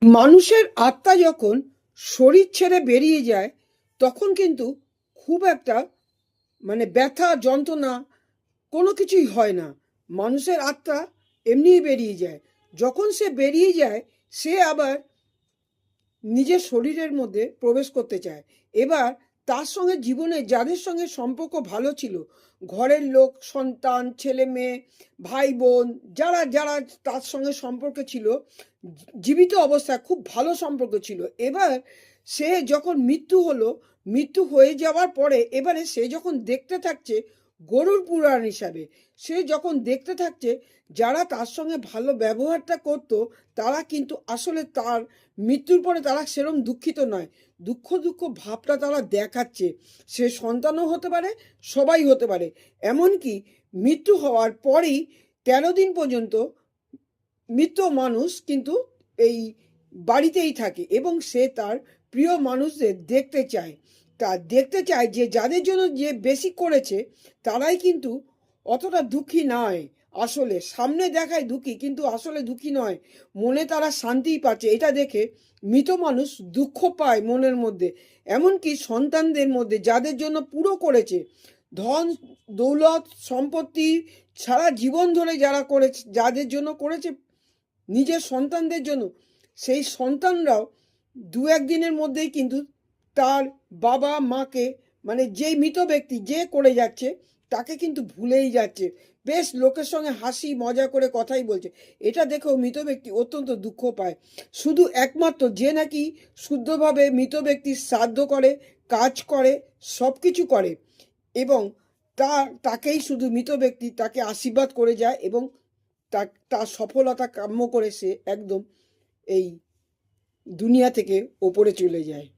মানুষের আত্মা যখন শরীর ছেড়ে বেরিয়ে যায় তখন কিন্তু খুব একটা ব্যথা যন্ত্রণা কোনো কিছুই হয় না। মানুষের আত্মা এমনিই বেরিয়ে যায়। যখন সে বেরিয়ে যায় সে আবার নিজের শরীরের মধ্যে প্রবেশ করতে চায়। এবার তার সঙ্গে জীবনে যাদের সঙ্গে সম্পর্ক ভালো ছিল, ঘরের লোক, সন্তান, ছেলে মেয়ে, ভাই বোন, যারা যারা তার সঙ্গে সম্পর্কে ছিল, জীবিত অবস্থায় খুব ভালো সম্পর্ক ছিল, এবার সে যখন মৃত্যু হলো, মৃত্যু হয়ে যাওয়ার পরে এবারে সে যখন দেখতে থাকছে গরুর পুরাণ হিসাবে, সে যখন দেখতে থাকছে যারা তার সঙ্গে ভালো ব্যবহারটা করতো তারা কিন্তু আসলে তার মৃত্যুর পরে তারা সেরম দুঃখিত নয়, দুঃখ দুঃখ ভাবটা তারা দেখাচ্ছে। সে সন্তানও হতে পারে, সবাই হতে পারে। এমনকি মৃত্যু হওয়ার পরেই 13 দিন পর্যন্ত মৃত মানুষ কিন্তু এই বাড়িতেই থাকে এবং সে তার প্রিয় মানুষদের দেখতে চায়। দেখতে চায় যে যাদের জন্য যে বেশি করেছে তারাই কিন্তু অতটা দুঃখী নয়। আসলে সামনে দেখায় দুঃখী, কিন্তু আসলে দুঃখী নয়, মনে তারা শান্তিই পাচ্ছে। এটা দেখে মৃত মানুষ দুঃখ পায় মনের মধ্যে। এমনকি সন্তানদের মধ্যে যাদের জন্য পুরো করেছে, ধন দৌলত সম্পত্তি সারা জীবন ধরে যারা করেছে, যাদের জন্য করেছে নিজের সন্তানদের জন্য, সেই সন্তানরাও দু একদিনের মধ্যেই কিন্তু তার বাবা মাকে, যেই মৃত ব্যক্তি যে করে যাচ্ছে তাকে কিন্তু ভুলেই যাচ্ছে, বেশ লোকের সঙ্গে হাসি মজা করে কথাই বলছে। এটা দেখেও মৃত ব্যক্তি অত্যন্ত দুঃখ পায়। শুধু একমাত্র যে নাকি শুদ্ধভাবে মৃত ব্যক্তির শ্রাদ্ধ করে, কাজ করে, সব কিছু করে এবং তাকেই শুধু মৃত ব্যক্তি তাকে আশীর্বাদ করে যায় এবং তার সফলতা কাম্য করে সে একদম এই দুনিয়া থেকে ওপরে চলে যায়।